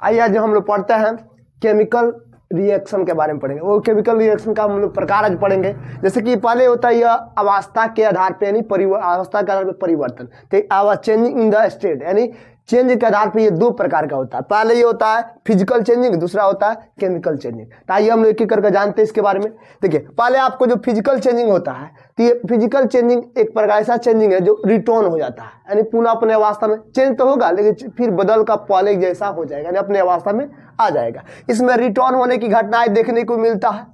आइए आज हम लोग पढ़ते हैं केमिकल रिएक्शन के बारे में पढ़ेंगे। वो केमिकल रिएक्शन का हम लोग प्रकार आज पढ़ेंगे। जैसे कि पहले होता है यह अवस्था के आधार पे, यानी अवस्था के आधार पे परिवर्तन, तो चेंजिंग इन द स्टेट, यानी चेंज के आधार पे ये दो प्रकार का होता है। पहले ये होता है फिजिकल चेंजिंग, दूसरा होता है केमिकल चेंजिंग। तो आइए हम लोग एक एक करके जानते हैं इसके बारे में। देखिए पहले आपको जो फिजिकल चेंजिंग होता है, तो ये फिजिकल चेंजिंग एक प्रकार ऐसा चेंजिंग है जो रिटर्न हो जाता है, यानी पुनः अपने अवस्था में चेंज तो होगा लेकिन फिर बदल का पहले जैसा हो जाएगा, यानी अपने अवस्था में आ जाएगा। इसमें रिटर्न होने की घटनाएं देखने को मिलता है।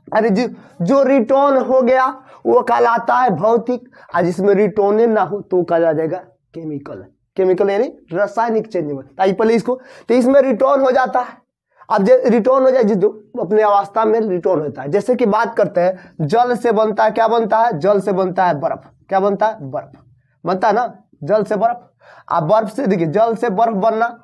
अरे जो रिटर्न हो गया वो कहलाता है भौतिक, और जिसमें रिटर्न ना हो तो कहा जाएगा केमिकल। केमिकल यानी रासायनिक चेंजिंग। ताकि पहले इसको, तो इसमें रिटर्न हो जाता है। अब जो रिटर्न हो जाए, जो अपने अवस्था में रिटर्न होता है। जैसे कि बात करते हैं जल से बनता है, क्या बनता है? जल से बनता है बर्फ। क्या बनता है? बर्फ बनता है ना, जल से बर्फ। अब बर्फ से, देखिए जल से बर्फ बनना,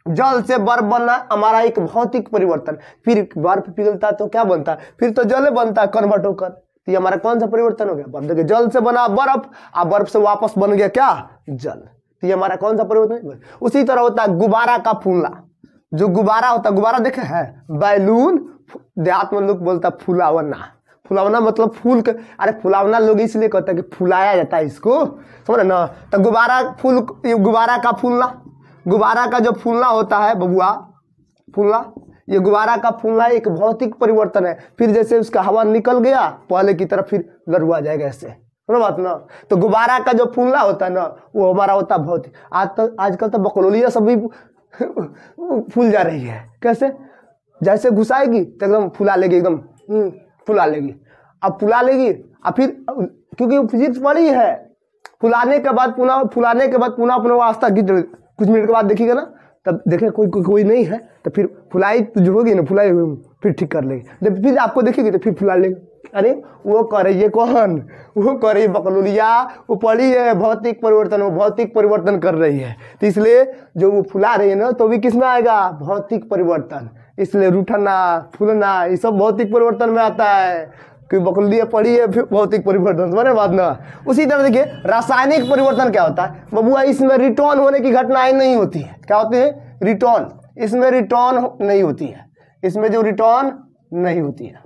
जल से बर्फ बनना हमारा एक भौतिक परिवर्तन। फिर बर्फ पिघलता है तो क्या बनता है? फिर तो जल बनता है कन्वर्ट होकर। तो ये हमारा कौन सा परिवर्तन हो गया? बर्फ। देखिए जल से बना बर्फ, अब बर्फ से वापस बन गया क्या? जल। तो ये हमारा कौन सा परिवर्तन? उसी तरह होता है गुब्बारा का फूलना। जो गुब्बारा होता है, गुब्बारा देखे हैं, बैलून, देहात में लोग बोलता है फुलावना। फुलावना मतलब फूल के, अरे फुलावना लोग इसलिए कहते हैं कि फुलाया जाता है इसको, समझ ना। तो गुब्बारा फूल, गुब्बारा का फूलना, गुब्बारा का जो फूलना होता है बबुआ, फूलना, ये गुब्बारा का फूलना एक भौतिक परिवर्तन है। फिर जैसे उसका हवा निकल गया पहले की तरफ, फिर लड़ुआ जाएगा ऐसे, बात ना। तो गुब्बारा का जो फूलना होता है ना, वो हमारा होता है भौतिक। आजकल तो बकलोलिया सब भी फूल जा रही है। कैसे? जैसे घुसाएगी तो एकदम फुला लेगी, एकदम फुला लेगी। अब फुला लेगी, अब फिर क्योंकि फिजिक्स बड़ी है, फुलाने के बाद पुनः, फुलाने के बाद पुनः अपना वास्ता कुछ मिनट के बाद देखिएगा ना, तब देखे कोई नहीं है तो फिर फुलाई जो होगी ना, फुलाई फिर ठीक कर लेगी। जब फिर आपको देखेगी तो फिर फुला लेगी। अरे वो करे ये कौन? वो करे बकलोलिया, वो पड़ी है भौतिक परिवर्तन, वो भौतिक परिवर्तन कर रही है। तो इसलिए जो वो फुला रही है ना, तो भी किस में आएगा? भौतिक परिवर्तन। इसलिए रूठना, फूलना, ये सब भौतिक परिवर्तन में आता है, क्योंकि बकलोलिया पड़ी है फिर भौतिक परिवर्तन, समझे बात ना। उसी तरह देखिए रासायनिक परिवर्तन क्या होता है बबुआ? इसमें रिटर्न होने की घटनाएं नहीं होती है। क्या होती है? रिटर्न। इसमें रिटर्न नहीं होती है, इसमें जो रिटर्न नहीं होती है।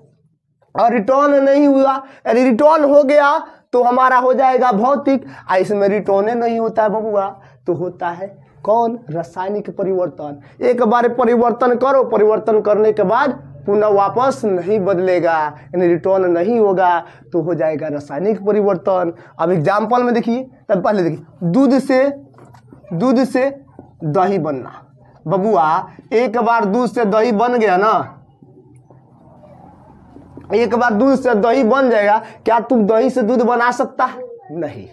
और रिटर्न नहीं हुआ, यानी रिटर्न हो गया तो हमारा हो जाएगा भौतिक। इसमें रिटर्न नहीं होता है बबुआ, तो होता है कौन? रासायनिक परिवर्तन। एक बार परिवर्तन करो, परिवर्तन करने के बाद पुनः वापस नहीं बदलेगा, यानी रिटर्न नहीं होगा, तो हो जाएगा रासायनिक परिवर्तन। अब एग्जाम्पल में देखिए, तब पहले देखिए दूध से दही बनना। बबुआ एक बार दूध से दही बन गया ना, एक बार दूध से दही बन जाएगा, क्या तुम दही से दूध बना सकता है? नहीं।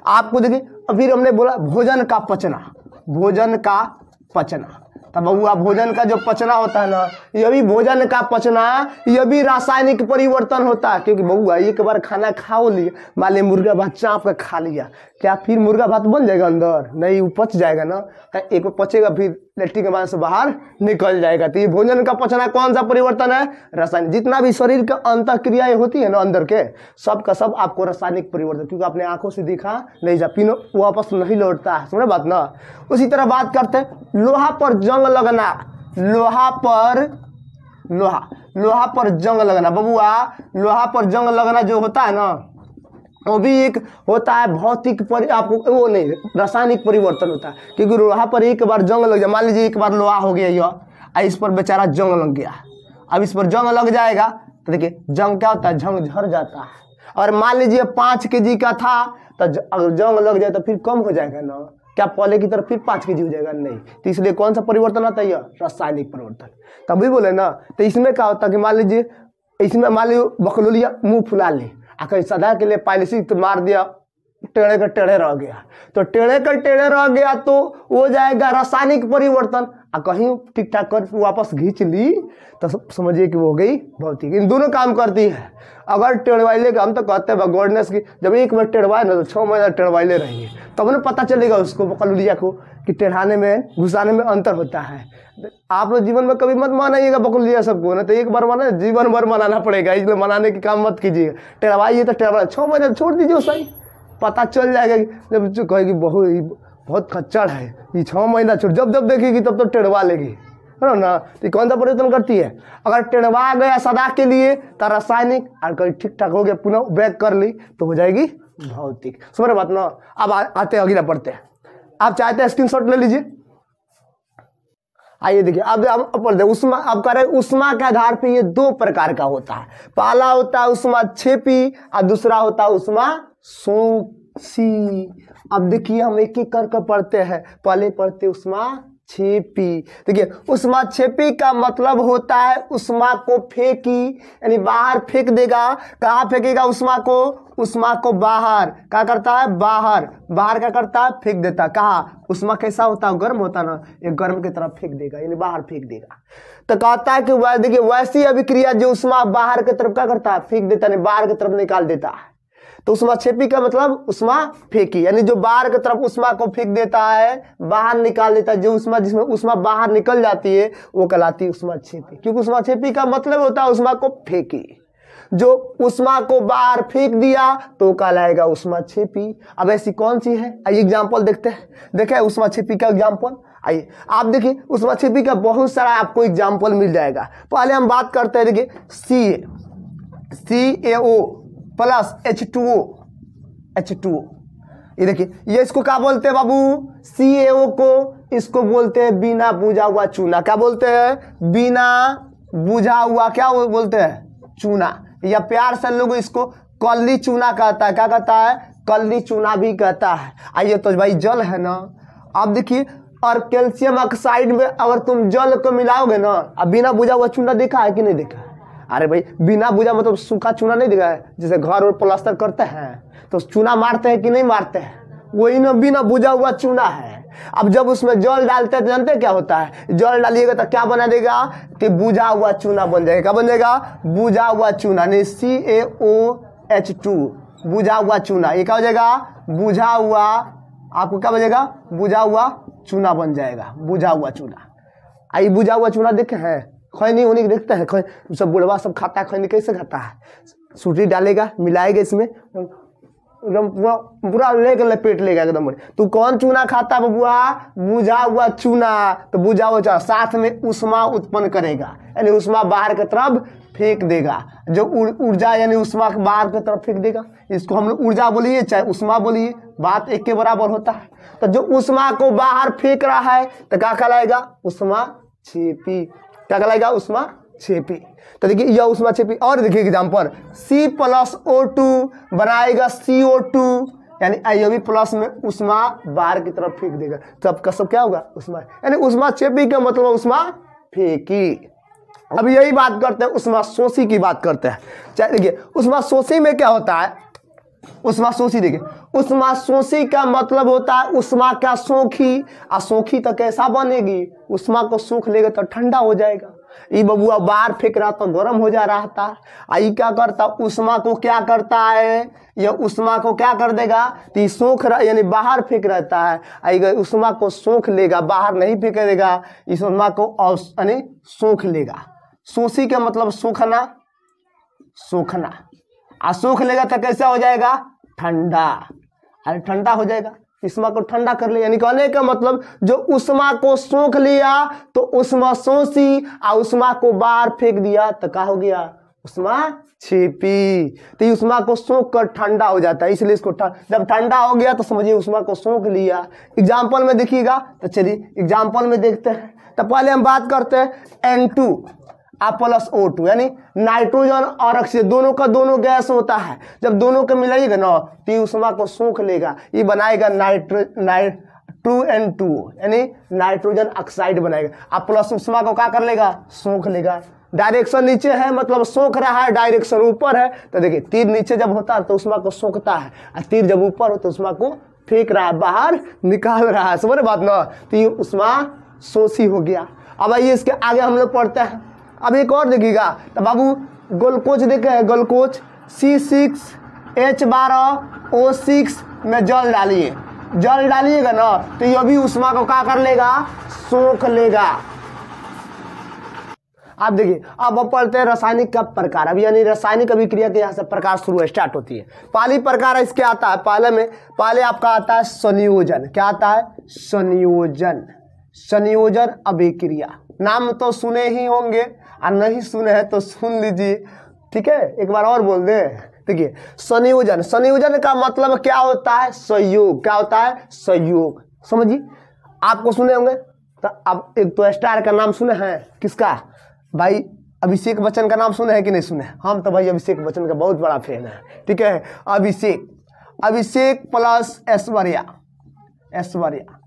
आपको देखिए अभी हमने बोला भोजन का पचना, भोजन का पचना। तब बबुआ भोजन का जो पचना होता है ना, ये भी भोजन का पचना, ये भी रासायनिक परिवर्तन होता है। क्योंकि बबुआ एक बार खाना खाओ लिए, मान ली मुर्गा भात चाप के खा लिया, क्या फिर मुर्गा भात बन जाएगा अंदर? नहीं, वो पच जाएगा ना। एक बार पचेगा फिर लेट्रिन के बाद से बाहर निकल जाएगा। तो ये भोजन का पचना कौन सा परिवर्तन है? रासायनिक। जितना भी शरीर के अंतर क्रियाएं होती है ना अंदर के, सब का सब आपको रासायनिक परिवर्तन, क्योंकि अपने आंखों से दिखा नहीं जा, पिनो वापस नहीं लौटता है, समझे बात ना। उसी तरह बात करते हैं लोहा पर जंग लगना, लोहा पर जंग लगना। बबुआ लोहा पर जंग लगना जो होता है ना, वो भी एक होता है भौतिक आपको वो नहीं, रासायनिक परिवर्तन होता है। क्योंकि लोहा पर एक बार जंग लग जाए, मान लीजिए एक बार लोहा हो गया यह, इस पर बेचारा जंग लग गया। अब इस पर जंग लग जाएगा तो देखिए जंग क्या होता है? जंग झड़ जाता है। और मान लीजिए 5 kg का था, तो अगर जंग लग जाए तो फिर कम हो जाएगा ना, क्या पहले की तरफ फिर 5 kg हो जाएगा? नहीं। तो इसलिए कौन सा परिवर्तन आता है? यह रासायनिक परिवर्तन। तभी बोले ना, तो इसमें क्या होता है कि मान लीजिए इसमें मान लीजिए बकलोलिया मुंह फुला ले, आखिर सदा के लिए पॉलिसी तो मार दिया, टेढ़े का टेढ़े रह गया, तो टेढ़े का टेढ़े रह गया तो हो जाएगा रासायनिक परिवर्तन। कहीं ठीक ठाक कर वापस खींच ली तो समझिए कि वो हो गई भौतिक। इन दोनों काम करती है। अगर टेढ़वाइले का हम तो कहते हैं गॉडनेस की, जब एक बार टेढ़वाए ना तो 6 महीना टेढ़वाइले रहिए, तब ना पता चलेगा उसको बकलोलिया को कि टेढ़ाने में घुसाने में अंतर होता है। आप लोग जीवन में कभी मत मनाइएगा बकलोलिया सबको ना, तो एक बार मना, जीवन भर मनाना पड़ेगा, इसलिए मनाने की काम मत कीजिएगा। टेढ़वाइए तो टेढ़वा 6 महीने छोड़ दीजिए, सही पता चल जाएगा। जब कहेगी बहुत खच्चड़ है, ये 6 महीना छोड़, जब जब देखेगी तब तो टेढ़वा लेगी, है ना। तो कौन सा परिवर्तन करती है, अगर टेढ़वा गया सदा के लिए तो रासायनिक, और कहीं ठीक ठाक हो गया पुनः बैक कर ली तो हो जाएगी भौतिक। समझ रहे बात ना। अब आते हैं अगला पढ़ते हैं। आप चाहते हैं स्क्रीनशॉट ले लीजिए। आइए देखिए, अब पढ़ते उष्मा। अब कह रहे उष्मा के आधार पे ये 2 प्रकार का होता है। पहला होता है उष्मा क्षेपी और दूसरा होता है उष्मा शोषी। अब देखिए हम एक एक करके पढ़ते हैं। पहले पढ़ते उष्मा क्षेपी। देखिए उष्मा क्षेपी का मतलब होता है उष्मा को फेंकी, यानी बाहर फेंक देगा। कहाँ फेंकेगा उष्मा को, उष्मा को बाहर। क्या करता है, बाहर। बाहर क्या करता है, फेंक देता। कहाँ, उष्मा कैसा होता है, गर्म होता है ना, ये गर्म की तरफ फेंक देगा, यानी बाहर फेंक देगा। तो कहता है कि देखिए वैसी अभिक्रिया जो उष्मा बाहर की तरफ क्या करता है, फेंक देता है, बाहर की तरफ निकाल देता है। तो उष्मा क्षेपी का मतलब उष्मा फेंकी, यानी जो बाहर की तरफ उष्मा को फेंक देता है, बाहर निकाल देता है। जो उष्मा, जिसमें उष्मा बाहर निकल जाती है वो कहलाती है उष्मा क्षेपी, क्योंकि उष्मा क्षेपी का मतलब होता है उष्मा को फेंकी। जो उष्मा को बाहर फेंक दिया तो कहलाएगा उष्मा क्षेपी। अब ऐसी कौन सी है, आइए एग्जाम्पल देखते हैं। देखें उष्मा क्षेपी का एग्जाम्पल, आइए आप देखिए उष्मा क्षेपी का बहुत सारा आपको एग्जाम्पल मिल जाएगा। पहले हम बात करते हैं, देखिए CaO प्लस H2O। ये देखिए, ये इसको क्या बोलते हैं बाबू, CaO को इसको बोलते हैं बिना बुझा हुआ चूना। क्या बोलते हैं, बिना बुझा हुआ क्या बोलते हैं, चूना, या प्यार से लोग इसको कल्ली चूना कहता है। क्या कहता है, कल्ली चूना भी कहता है। आइए तो भाई जल है ना, अब देखिए, और कैल्शियम ऑक्साइड में अगर तुम जल को मिलाओगे ना, अब बिना बुझा हुआ चूना देखा है कि नहीं देखा है, अरे भाई बिना बुझा मतलब सूखा चूना नहीं दिखा है, जैसे घर और प्लास्टर करते हैं तो चूना मारते हैं कि नहीं मारते हैं, वही ना बिना बुझा हुआ चूना है। अब जब उसमें जल डालते हैं तो जानते हैं क्या होता है, जल डालिएगा तो क्या बना देगा, कि बुझा हुआ चूना बन जाएगा। क्या बन जाएगा, बुझा हुआ चूना, नहीं CaOH2, बुझा हुआ चूना। ये क्या हो जाएगा, बुझा हुआ, आपको क्या बनेगा, बुझा हुआ चूना बन जाएगा, बुझा हुआ चूना। आई बुझा हुआ चूना देखे हैं, खैनी होने देखते हैं, खैनी सब बुढ़वा सब खाता है, खैनी कैसे खाता है, सूटी डालेगा, मिलाएगा इसमें, एकदम पूरा लेकर लपेट लेगा एकदम। तू कौन चूना खाता है बबुआ, बुझा हुआ चूना। तो बुझा हुआ चूना साथ में उष्मा उत्पन्न करेगा, यानी उष्मा बाहर की तरफ फेंक देगा। जो ऊर्जा यानी उष्मा बाहर की तरफ फेंक देगा, इसको हम लोग ऊर्जा बोलिए चाहे उष्मा बोलिए, बात एक के बराबर होता है। तो जो उष्मा को बाहर फेंक रहा है तो क्या कहलाएगा, उष्मा क्षेपी। क्या कहलाएगा, उष्मा क्षेपी। तो देखिए यह उष्मा क्षेपी। और देखिए एग्जाम्पल, C+O2 बनाएगा CO2, यानी आयोबी प्लस में उष्मा बाहर की तरफ फेंक देगा, तब का सब क्या होगा, उष्मा, यानी उष्मा क्षेपी का मतलब उष्मा फेंकी। अब यही बात करते हैं उष्मा शोषी की बात करते हैं। चाहे देखिए उष्मा शोषी में क्या होता है, उष्मा शोषी, देखिए उष्मा शोषी का मतलब होता है उष्मा का सोखी। और सोखी तो कैसा बनेगी, उष्मा को सोख लेगा तो ठंडा हो जाएगा। ये बबुआ बाहर फेंक रहा तो गर्म हो जा रहा था, आई क्या करता, उष्मा को क्या करता है, यह उष्मा को क्या कर देगा, तो सोख रहा यानी बाहर फेंक रहता है, आई उष्मा को सोख लेगा, बाहर नहीं फेंक देगा, इस उष्मा को यानी सोख लेगा। शोषी का मतलब सोखना, सोखना, और सोख लेगा तो कैसा हो जाएगा, ठंडा, अरे ठंडा हो जाएगा, उष्मा को ठंडा कर लिया। यानी कहने का मतलब जो उष्मा को सोख लिया तो उष्मा शोषी, और उष्मा को बाहर फेंक दिया तो क्या हो गया, उष्मा क्षेपी। तो उष्मा को सोख कर ठंडा हो जाता है, इसलिए इसको जब ठंडा हो गया तो समझिए उष्मा को सोख लिया। एग्जाम्पल में देखिएगा, तो चलिए एग्जाम्पल में देखते हैं। तो पहले हम बात करते हैं N2 प्लस O2, यानी नाइट्रोजन और ऑक्सीजन दोनों का दोनों गैस होता है। जब दोनों को मिलाइएगा ना तो उष्मा को सोख लेगा, ये बनाएगा N2, यानी नाइट्रोजन ऑक्साइड बनाएगा। आप प्लस उष्मा को क्या कर लेगा, सोख लेगा। डायरेक्शन नीचे है मतलब सोख रहा है, डायरेक्शन ऊपर है तो देखिए तीर नीचे जब होता है तो उष्मा को सोखता है, और तीर जब ऊपर हो तो उष्मा को फेंक रहा है, बाहर निकाल रहा है। समझ बात ना, तो ये उष्मा शोषी हो गया। अब आइए इसके आगे हम लोग पढ़ते हैं। अब एक और देखिएगा, तो बाबू ग्लूकोज देखे, ग्लूकोज C6H12O6 में जल डालिए, जल डालिएगा ना तो ये भी उष्मा को क्या कर लेगा, सोख लेगा। आप देखिए अब पढ़ते हैं रासायनिक का प्रकार। अब यानी रासायनिक अभिक्रिया के यहाँ से प्रकार शुरू स्टार्ट होती है। पहली प्रकार इसके आता है, पहले आपका आता है संयोजन। क्या आता है? संयोजन। संयोजन अभिक्रिया नाम तो सुने ही होंगे और नहीं सुने हैं तो सुन लीजिए, ठीक है। एक बार और बोल दे। देखिए संयोजन, संयोजन का मतलब क्या होता है? संयोग। क्या होता है? संयोग। समझिए, आपको सुने होंगे तो अब एक तो स्टार का नाम सुने हैं, किसका भाई? अभिषेक बच्चन का नाम सुने हैं कि नहीं सुने? हम तो भाई अभिषेक बच्चन का बहुत बड़ा फैन है, ठीक है। अभिषेक प्लस ऐश्वर्या, ऐश्वर्या।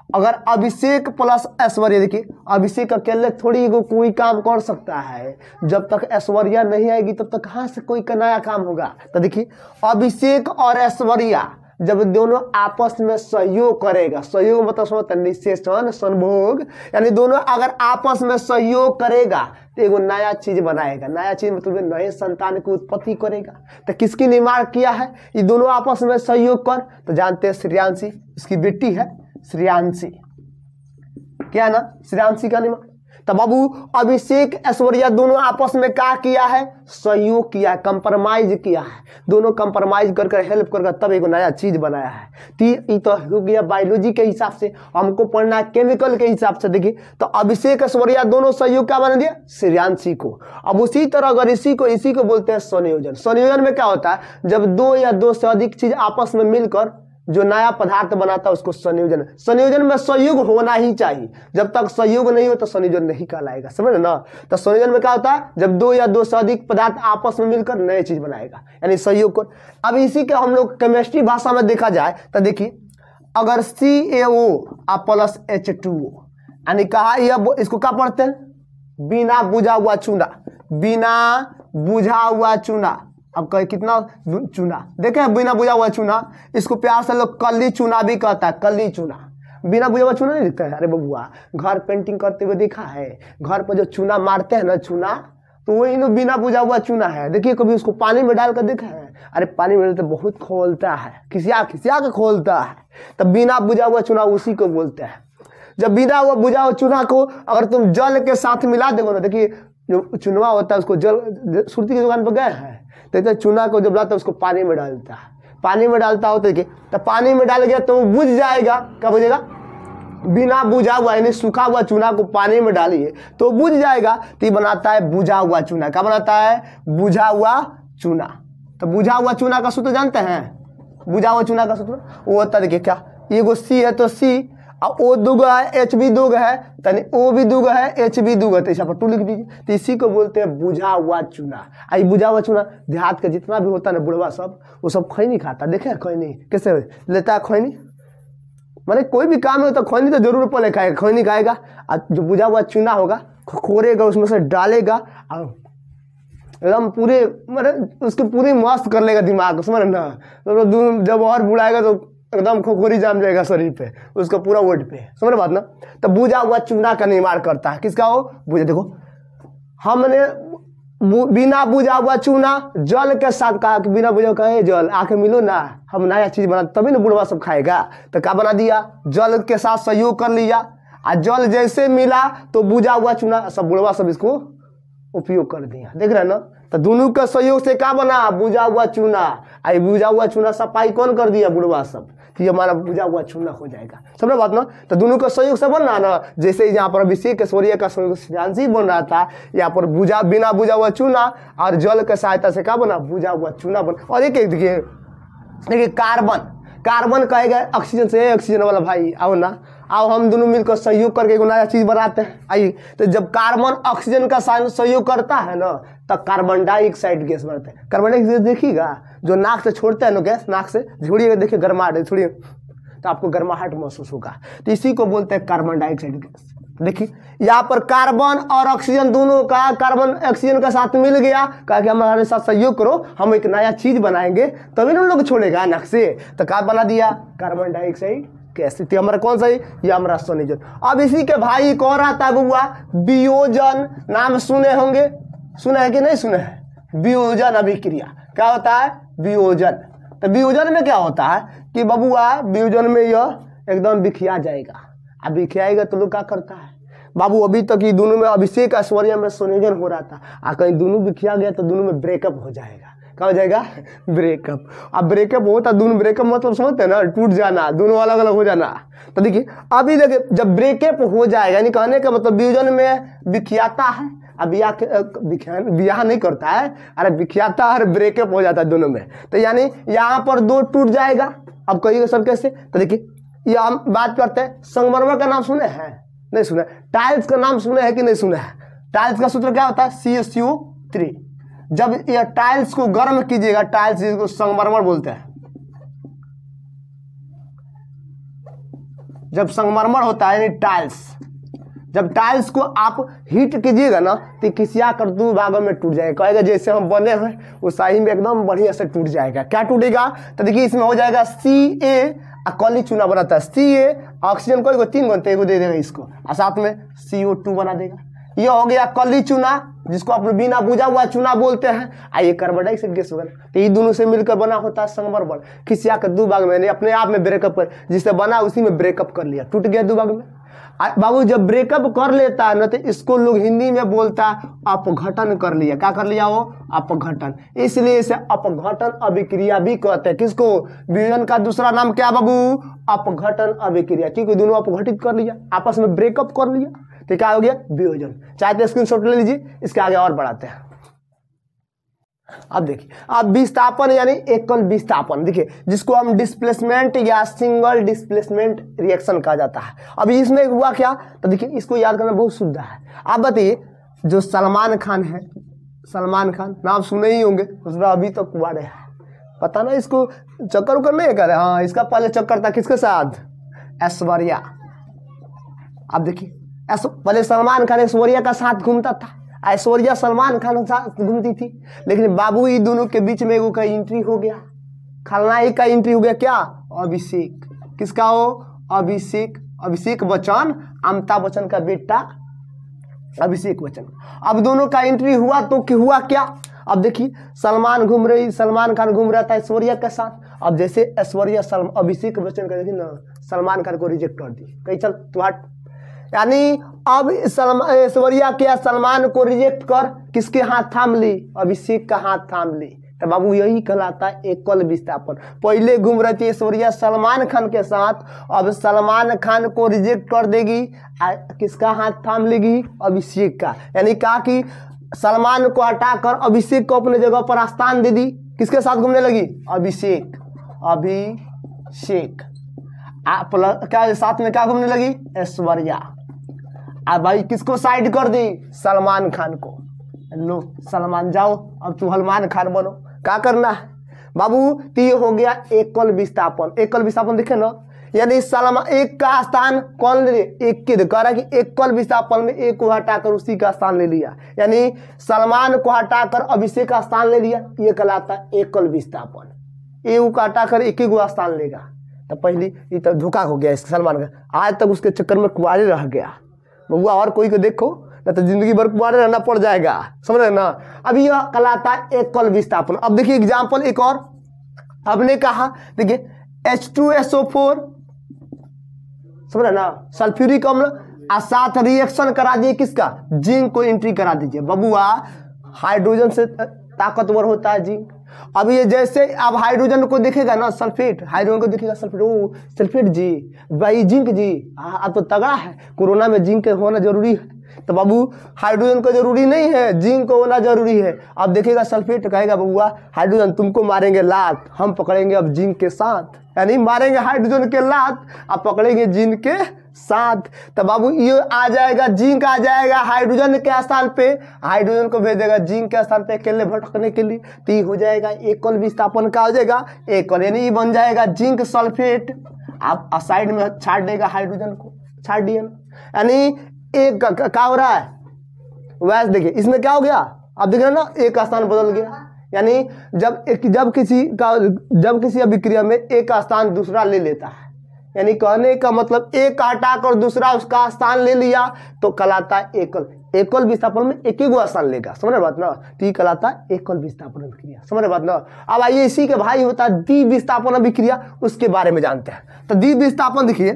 अगर अभिषेक प्लस ऐश्वर्या, देखिए अभिषेक अकेले थोड़ी कोई काम कर सकता है, जब तक ऐश्वर्या नहीं आएगी तब तक कहाँ से कोई नया काम होगा। तो देखिए अभिषेक और ऐश्वर्या जब दोनों आपस में सहयोग करेगा, सहयोग मतलब समझते निषेचन संभोग, यानी दोनों अगर आपस में सहयोग करेगा तो एगो नया चीज बनाएगा। नया चीज मतलब नए संतान की उत्पत्ति करेगा। तो किसकी निर्माण किया है? ये दोनों आपस में सहयोग कर, तो जानते हैं श्रेयांशी, इसकी बेटी है श्रेयांशी। क्या ना? श्रेयांशी का निर्माण। तब बाबू अभिषेक ऐश्वर्या दोनों आपस में क्या किया है? सहयोग किया, कंप्रोमाइज किया है। दोनों कंप्रोमाइज कर हेल्प कर तब एक नया चीज बनाया है। ये तो हो गया बायोलॉजी के हिसाब से, हमको पढ़ना है केमिकल के हिसाब से। देखिए तो अभिषेक ऐश्वर्या दोनों सहयोग क्या बना दिया? श्रेयांशी को। अब उसी तरह अगर इसी को बोलते हैं संयोजन। संयोजन में क्या होता है? जब दो या दो से अधिक चीज आपस में मिलकर जो नया पदार्थ बनाता है उसको संयोजन। संयोजन में सहयोग होना ही चाहिए, जब तक सहयोग नहीं हो तो संयोजन नहीं कहलाएगा, समझ ना। तो संयोजन में क्या होता है? जब दो या दो से अधिक पदार्थ आपस में मिलकर नई चीज बनाएगा, यानी सहयोग को। अब इसी के हम लोग केमिस्ट्री भाषा में देखा जाए तो देखिए अगर CaO प्लस H2O, यानी कहा यह इसको क्या पढ़ते हैं? बिना बुझा हुआ चूना। बिना बुझा हुआ चूना। अब कहे कितना चूना, देखे बिना बुझा हुआ चूना, इसको प्यार से लोग कली चूना भी कहता है। कली चूना, बिना बुझा हुआ चूना नहीं दिखता है? अरे बबुआ घर पेंटिंग करते हुए देखा है, घर पर जो चूना मारते हैं ना चूना, तो वही ना बिना बुझा हुआ चूना है। देखिए कभी उसको पानी में डाल कर देखा है? अरे पानी में डालते बहुत खोलता है, खिसिया के खोलता है। तब बिना बुझा हुआ चूना उसी को बोलते हैं। जब बिना बुझा हुआ चूना को अगर तुम जल के साथ मिला दोगे ना, देखिए जो चुनवा होता है उसको जल, सुरती की दुकान पर गए हैं तो चूना को जब लाता है उसको पानी में डालता है, पानी में डालता हो तो पानी में डाल गया तो वो बुझ जाएगा। क्या बुझेगा? बिना बुझा हुआ, यानी सूखा हुआ चूना को पानी में डालिए तो बुझ जाएगा, तो ये बनाता है बुझा हुआ चूना। क्या बनाता है? बुझा हुआ चूना। तो बुझा हुआ चूना का सूत्र जानते हैं? बुझा हुआ चूना का सूत्र वो होता है, देखिए क्या, एगो C है तो C, और O दुगो है, H भी दुगो है, यानी O भी दुगो है, H भी दुगो है, तो इस पर 2 लिख दीजिए। तो इसी को बोलते हैं बुझा हुआ चूना। आई बुझा हुआ चूना देहात के जितना भी होता है ना बुढ़वा सब, वो सब खैनी खाता। देखे खैनी कैसे लेता है? खैनी माने कोई भी काम है तो खैनी तो जरूर पहले खाएगा, खैनी खाएगा। और जो बुझा हुआ चूना होगा खोरेगा, उसमें से डालेगा और एकदम पूरे मतलब उसकी पूरी मस्त कर लेगा दिमाग, समझ ना। तो जब और बुढ़ाएगा तो एकदम खोखोरी जाम जाएगा शरीर पे, उसका पूरा वेट पे, समझ बात ना। तो बुझा हुआ चूना का निर्माण करता है। किसका? हो बुझा। देखो हमने बिना बुझा हुआ चूना जल के साथ कहा कि बिना बुझा कहे जल आके मिलो ना, हम नया चीज बना, तभी ना बुढ़वा सब खाएगा। तो क्या बना दिया? जल के साथ सहयोग कर लिया, और जल जैसे मिला तो बुझा हुआ चूना, सब बुढ़वा सब इसको उपयोग कर दिया। देख रहे ना। तो दोनों के सहयोग से क्या बना? बुझा हुआ चूना। आई बुझा हुआ चूना सफाई कौन कर दिया? बुढ़वा सब। तो ये हमारा बुझा हुआ चूना हो जाएगा, समझ बात ना। तो दोनों का सहयोग से बन रहा ना, जैसे यहाँ पर अभिषेक ऐश्वर्या का सहयोग श्रेयांशी बन रहा था, यहाँ पर बिना बुझा हुआ चूना और जल के सहायता से क्या बना? बुझा हुआ चूना बन। और एक देखिए कार्बन कहेगा ऑक्सीजन से, ऑक्सीजन वाला भाई आओ ना, आओ हम दोनों मिलकर सहयोग करके एक नया चीज बनाते हैं। आइए, तो जब कार्बन ऑक्सीजन का सहयोग करता है ना, तब कार्बन डाइऑक्साइड गैस बनता है। कार्बन डाइऑक्साइड देखिएगा जो नाक से छोड़ते हैं ना गैस, नाक से छोड़िएगा, देखिए गर्माहट छोड़िए तो आपको गर्माहट महसूस होगा। तो इसी को बोलते हैं कार्बन डाइऑक्साइड गैस। देखिए यहाँ पर कार्बन और ऑक्सीजन दोनों का, कार्बन ऑक्सीजन के साथ मिल गया, कहा कि हमारे साथ सहयोग करो, हम एक नया चीज बनाएंगे, तभी ना लोग छोड़ेगा नाक से। तो क्या बना दिया? Carbon dioxide gas. हमारा कौन सा है? ये हमारा संयोजन। अब इसी के भाई एक और आता है बबुआ, वियोजन। नाम सुने होंगे, सुने हैं कि नहीं सुने हैं? वियोजन अभिक्रिया। क्या होता है? वियोजन। तो वियोजन में क्या होता है कि बबुआ वियोजन में यह एकदम बिखिया जाएगा। अब बिखियाएगा तो लोग क्या करता है? बाबू अभी तक ये दोनों में अभिषेक ऐश्वर्या में संयोजन हो रहा था, कहीं दोनों बिखिया गया तो दोनों में ब्रेकअप हो जाएगा। क्या हो जाएगा? ब्रेकअप। अब ब्रेकअप होता, दोनों ब्रेकअप मतलब समझते हैं ना, टूट जाना, दोनों अलग अलग हो जाना। तो देखिए अभी देखिए जब ब्रेकअप हो जाएगा, यानी कहने का मतलब वियोजन में बिखियाता है, अब ब्याह नहीं करता है, अरे बिखियाता है, ब्रेकअप हो जाता है दोनों में। तो यानी यहाँ पर दो टूट जाएगा। अब कहिएगा सर कैसे? तो देखिए ये हम बात करते हैं, संगमरमर का नाम सुने हैं? नहीं सुने। टाइल्स का नाम सुने हैं कि नहीं सुने हैं? टाइल्स का सूत्र क्या होता है? CaCO3। जब ये टाइल्स को गर्म कीजिएगा, टाइल्स जिसको संगमरमर बोलते हैं, जब संगमरमर होता है यानी टाइल्स, जब टाइल्स को आप हीट कीजिएगा ना तो किसिया कर दो भागों में टूट जाएगा। कहेगा जैसे हम बने हैं वो सही में एकदम बढ़िया से टूट जाएगा। क्या टूटेगा? तो देखिए इसमें हो जाएगा Ca, कली चूना बनाता है, Ca ऑक्सीजन को 3 घंटे एगो दे देगा इसको, और साथ में CO2 बना देगा। ये हो गया कली चूना, जिसको आप बिना बुझा हुआ चूना बोलते हैं। ये कार्बन डाइऑक्साइड गैस होगा। तो ये दोनों से मिलकर बना होता है संगमरमर। खिसिया कर 2 भाग में, अपने आप में ब्रेकअप कर, जिससे बना उसी में ब्रेकअप कर लिया, टूट गया 2 भाग में। बाबू जब ब्रेकअप कर लेता है ना तो इसको लोग हिंदी में बोलता है अपघटन कर लिया। क्या कर लिया? वो अपघटन। इसलिए इसे अपघटन अभिक्रिया भी कहते हैं। किसको? वियोजन का दूसरा नाम क्या बाबू? अपघटन अभिक्रिया। ठीक है, दोनों अपघटित कर लिया, आपस में ब्रेकअप कर लिया, तो क्या हो गया? वियोजन। चाहते स्क्रीनशॉट ले लीजिए, इसके आगे और बढ़ाते हैं। अब देखिए अब विस्थापन यानी एकल विस्थापन, देखिए जिसको हम डिस्प्लेसमेंट या सिंगल डिस्प्लेसमेंट रिएक्शन कहा जाता है। अभी इसमें हुआ क्या? तो देखिए इसको याद करना बहुत सुविधा है। आप बताइए, जो सलमान खान है, सलमान खान नाम सुने ही होंगे, उसमें अभी तक कुआरे है, पता ना इसको चक्कर उक्कर नहीं करे। हाँ, इसका पहले चक्कर था किसके साथ? ऐश्वर्या। अब देखिए पहले सलमान खान ऐश्वर्या का साथ घूमता था, ऐश्वर्या सलमान खान के साथ घूमती थी, लेकिन बाबू ये दोनों के बीच में एगो का एंट्री हो गया, खलनायक का एंट्री हो गया। क्या? अभिषेक। किसका हो? अभिषेक। अभिषेक बच्चन, अमिताभ बच्चन का बेटा अभिषेक बच्चन। अब दोनों का एंट्री हुआ तो हुआ क्या? अब देखिए सलमान खान घूम रहा था ऐश्वर्या के साथ। अब जैसे ऐश्वर्या अभिषेक बच्चन का देखिए ना, सलमान खान को रिजेक्ट कर दी, कहीं चल तू हट। यानी अब ऐश्वर्या क्या सलमान को रिजेक्ट कर किसके हाथ थाम ली? अभिषेक का हाथ थाम ली। तो बाबू यही कहलाता है एकल विस्थापन। पहले घूम रही थी ऐश्वर्या सलमान खान के साथ, अब सलमान खान को रिजेक्ट कर देगी, किसका हाथ थाम लेगी? अभिषेक का। यानी कहा कि सलमान को हटाकर अभिषेक को अपने जगह पर स्थान दे दी। किसके साथ घूमने लगी? अभिषेक। अभिषेक क्या साथ में क्या घूमने लगी? ऐश्वर्या। अब भाई किसको साइड कर दी? सलमान खान को। लो सलमान जाओ, अब तू हलमान खान बनो। क्या करना है बाबू? तो ये हो गया एकल विस्थापन। एकल विस्थापन देखे ना, यानी सलमान एक का स्थान कौन ले? एक के कह रहा कि एकल विस्थापन में एक को हटाकर उसी का स्थान ले लिया, यानी सलमान को हटाकर अभिषेक का स्थान ले लिया, ये कहलाता है एकल विस्थापन। एक को हटाकर एक ही को स्थान लेगा। तो पहली ये तो धोखा हो गया सलमान का, आज तक उसके चक्कर में कुंवारे रह गया। बउआ और कोई को देखो ना तो जिंदगी भर कुंवारे रहना पड़ जाएगा, समझ रहे ना। अब यह कहलाता है एकल विस्थापन। अब देखिए एग्जाम्पल एक और हमने कहा, देखिए H2SO4, समझ रहे ना, सल्फ्यूरिक अम्ल, साथ रिएक्शन करा दिए किसका? जिंक को एंट्री करा दीजिए। बबुआ हाइड्रोजन से ताकतवर होता है जिंक। अब ये जैसे अब हाइड्रोजन को देखेगा ना सल्फेट, हाइड्रोजन को देखेगा सल्फेट, ओ सल्फेट जी, भाई जिंक जी, अब तो तगड़ा है, कोरोना में जिंक होना जरूरी है। तो बाबू हाइड्रोजन को जरूरी नहीं है, जिंक को होना जरूरी है। अब देखेगा सल्फेट, कहेगा बबुआ हाइड्रोजन तुमको मारेंगे लात, हम पकड़ेंगे अब जिंक के साथ, यानी मारेंगे हाइड्रोजन के लात, अब पकड़ेंगे जिंक के साथ। तो बाबू ये आ जाएगा, जिंक आ जाएगा हाइड्रोजन के स्थान पे, हाइड्रोजन को भेज देगा जिंक के स्थान पे अकेले भटकने के लिए। तो ये हो जाएगा एकल विस्थापन। का हो जाएगा? एकल, यानी ये बन जाएगा जिंक सल्फेट। आप साइड में छाड़ देगा हाइड्रोजन को, छाड़ दिए ना, यानी एक क्या हो रहा है? वैसे देखिए इसमें क्या हो गया, आप देख रहे हैं ना, एक स्थान बदल गया। यानी जब किसी अभिक्रिया में एक स्थान दूसरा ले लेता है, यानी कहने का मतलब एक हटाकर दूसरा उसका स्थान ले लिया तो कहलाता है एकल। एकल विस्थापन में एक ही गो स्थान लेगा, समझ रहे बात ना, तो ये कहलाता है एकल विस्थापन अभिक्रिया, समझ रहे बात ना। अब आइए इसी के भाई होता है द्विविस्थापन अभिक्रिया, उसके बारे में जानते हैं। तो द्विविस्थापन देखिए,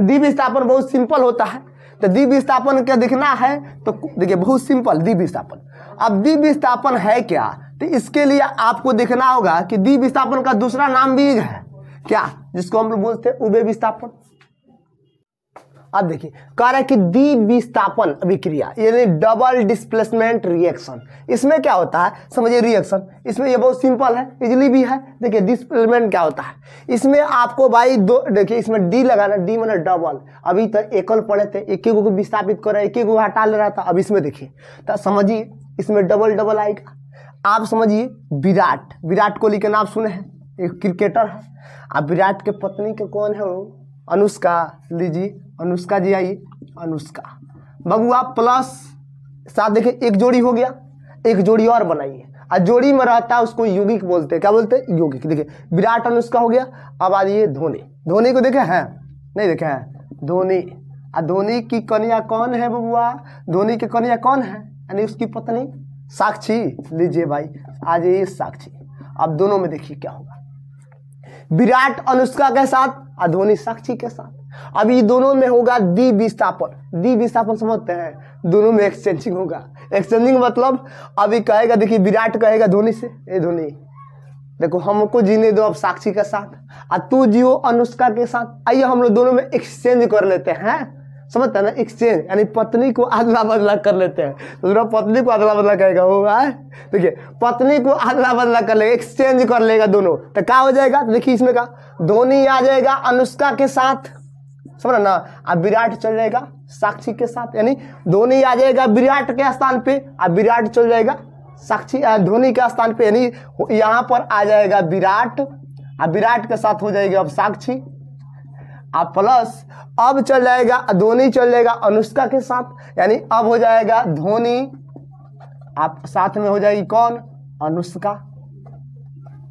द्विविस्थापन बहुत सिंपल होता है। तो द्विविस्थापन क्या दिखना है, तो देखिए बहुत सिंपल द्विविस्थापन। अब द्विविस्थापन है क्या, तो इसके लिए आपको देखना होगा कि द्विविस्थापन का दूसरा नाम भी है क्या, जिसको हम लोग बोलते हैं उभय विस्थापन। अब देखिए कह रहा है कि द्विविस्थापन अभिक्रिया यानी डबल डिस्प्लेसमेंट रिएक्शन, इसमें क्या होता है समझिए रिएक्शन, इसमें ये बहुत सिंपल है, इजीली भी है। देखिए डिस्प्लेसमेंट क्या होता है, इसमें आपको भाई दो, देखिए इसमें डी लगाना, डी माने डबल, अभी तो एकल पढ़े थे, एक को विस्थापित कर रहा है, एक को हटा ले रहा था, अब इसमें देखिए तो समझिए इसमें डबल डबल आएगा। आप समझिए विराट कोहली के नाम सुने हैं, एक क्रिकेटर है। अब विराट के पत्नी के कौन है, वो अनुष्का, लीजिए अनुष्का जी आइए, अनुष्का बबुआ प्लस साथ देखिए एक जोड़ी हो गया, एक जोड़ी और बनाइए, और जोड़ी में रहता है उसको यौगिक बोलते हैं, क्या बोलते हैं यौगिक। देखिए विराट अनुष्का हो गया। अब आइए धोनी को देखे हैं, नहीं देखे हैं धोनी, धोनी की कन्या कौन है बबुआ, धोनी की कन्या कौन है, यानी उसकी पत्नी साक्षी। लीजिए भाई आ जाइए साक्षी। अब दोनों में देखिए क्या होगा, विराट अनुष्का के साथ और धोनी साक्षी के साथ। अब ये दोनों में होगा द्विविस्थापन। द्विविस्थापन समझते हैं, दोनों में एक्सचेंजिंग होगा। एक्सचेंजिंग मतलब अभी कहेगा, देखिए विराट कहेगा धोनी से, ए धोनी देखो हमको जीने दो अब साक्षी के साथ, और तू जियो अनुष्का के साथ, आइए हम लोग दोनों में एक्सचेंज कर लेते हैं। समझते हैं ना, एक्सचेंज यानी पत्नी को अदला बदला कर लेते हैं। दूसरा पत्नी को अदला बदला करेगा, होगा देखिए पत्नी को अदला बदला कर लेगा, एक्सचेंज कर लेगा दोनों, तो क्या हो जाएगा, तो देखिए इसमें का धोनी आ जाएगा अनुष्का के साथ, समझ ना, अब विराट चल जाएगा साक्षी के साथ, यानी धोनी आ जाएगा विराट के स्थान पे, अब विराट चल जाएगा साक्षी धोनी के स्थान पे, यानी यहाँ पर आ जाएगा विराट, अब विराट के साथ हो जाएगा अब साक्षी, अब प्लस अब चल जाएगा धोनी चल जाएगा अनुष्का के साथ, यानी अब हो जाएगा धोनी, आप साथ में हो जाएगी कौन,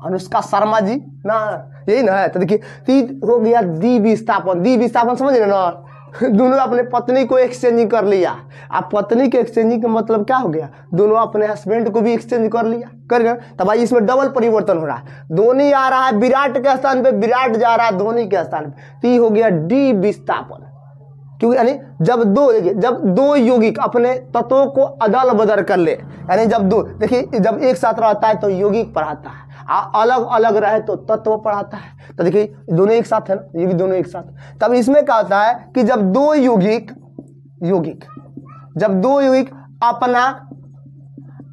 अनुष्का शर्मा जी ना, यही ना है। तो देखिए तीन हो गया द्विविस्थापन समझ रहे ना, दोनों अपने पत्नी को एक्सचेंजिंग कर लिया। अब पत्नी के एक्सचेंजिंग का मतलब क्या हो गया, दोनों अपने हस्बैंड को भी एक्सचेंज कर लिया, कर गए। तब भाई इसमें डबल परिवर्तन हो रहा है, धोनी आ रहा है विराट के स्थान पे, विराट जा रहा है धोनी के स्थान पे, तो ये हो गया द्विविस्थापन। क्योंकि यानी जब दो यौगिक अपने तत्वों को अदल बदल कर ले, यानी जब दो, देखिए जब एक साथ रहता है तो यौगिक पढ़ाता है, अलग अलग रहे तो तत्व पढ़ाता है। तो देखिए दोनों एक साथ है ना, ये भी दोनों एक साथ। तब इसमें क्या होता है कि जब दो यौगिक अपना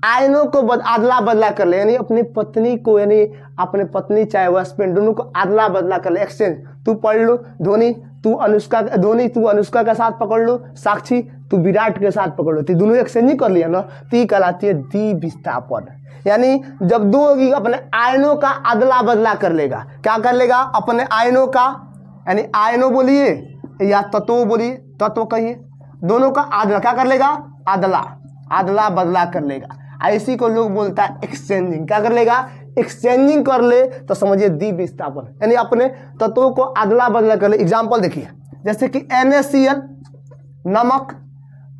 आयनों को अदला बदला कर ले, यानी अपनी पत्नी को, यानी अपने पत्नी चाहे हस्बैंड दोनों को अदला बदला कर ले, एक्सचेंज, तू पढ़ लो धोनी तू अनुष्का के साथ पकड़ लो, साक्षी तू विराट के साथ पकड़ लो, तो दोनों एक्सचेंज कर लिया ना, तो कहलाती है द्विविस्थापन। यानी जब दो यौगिक अपने आयनों का अदला बदला कर लेगा, क्या कर लेगा, अपने आयनों का, यानी आयनों बोलिए या तत्व बोलिए, तत्व कहिए, दोनों का अदला क्या कर लेगा, अदला बदला कर लेगा। ऐसी को लोग बोलता है एक्सचेंजिंग, क्या कर लेगा, एक्सचेंजिंग कर ले, तो समझिए द्विविस्थापन, यानी अपने तत्वों को अदला बदला कर ले। एग्जाम्पल देखिए, जैसे कि NaCl नमक,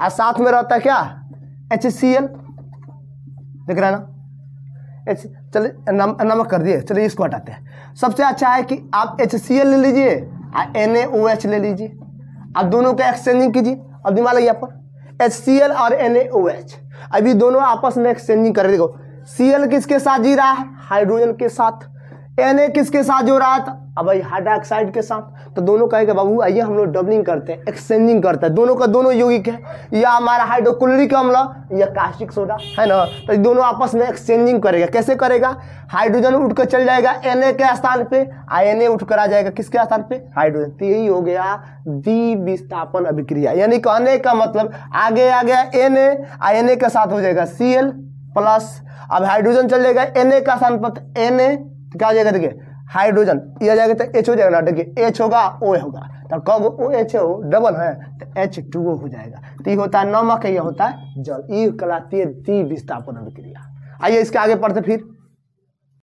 और साथ में रहता है क्या HCl, देख रहे हैं ना, चलिए नमक कर दिए, चलिए इसको हटाते हैं। सबसे अच्छा है कि आप HCl ले लीजिए और NaOH ले लीजिए, अब दोनों का एक्सचेंजिंग कीजिए। अब दिमाग लगिए यहाँ पर HCl और NaOH, अभी दोनों आपस में एक्सचेंजिंग कर, देखो Cl किसके साथ जी रहा है, हाइड्रोजन के साथ, Na किसके साथ जो रहा था, अब भाई हाइड्रोक्साइड के साथ। तो दोनों कहेगा बाबू आइए हम लोग डबलिंग करते हैं, एक्सचेंजिंग करते हैं, दोनों का दोनों यौगिक है, या हमारा हाइड्रोक्लोरिक अम्ल या कास्टिक सोडा है ना, तो दोनों आपस में एक्सचेंजिंग करेगा। कैसे करेगा, हाइड्रोजन उठकर चल जाएगा Na के स्थान पे, Na उठकर आ जाएगा किसके स्थान पे, हाइड्रोजन। तो यही हो गया द्विविस्थापन अभिक्रिया, यानी कहने का मतलब आगे आ गया Na के साथ हो जाएगा Cl प्लस, अब हाइड्रोजन चल जाएगा Na का स्थान पर, Na क्या हो जाएगा, देखिए हाइड्रोजन ये आ जाएगा तो H हो जाएगा ना, देखिए H होगा O होगा, तो कब OH हो डबल है तो H2O हो जाएगा। तो ये होता है नमक, ये होता है जल, ये कहलाती है द्विविस्थापन अभिक्रिया। आइए इसके आगे पढ़ते फिर।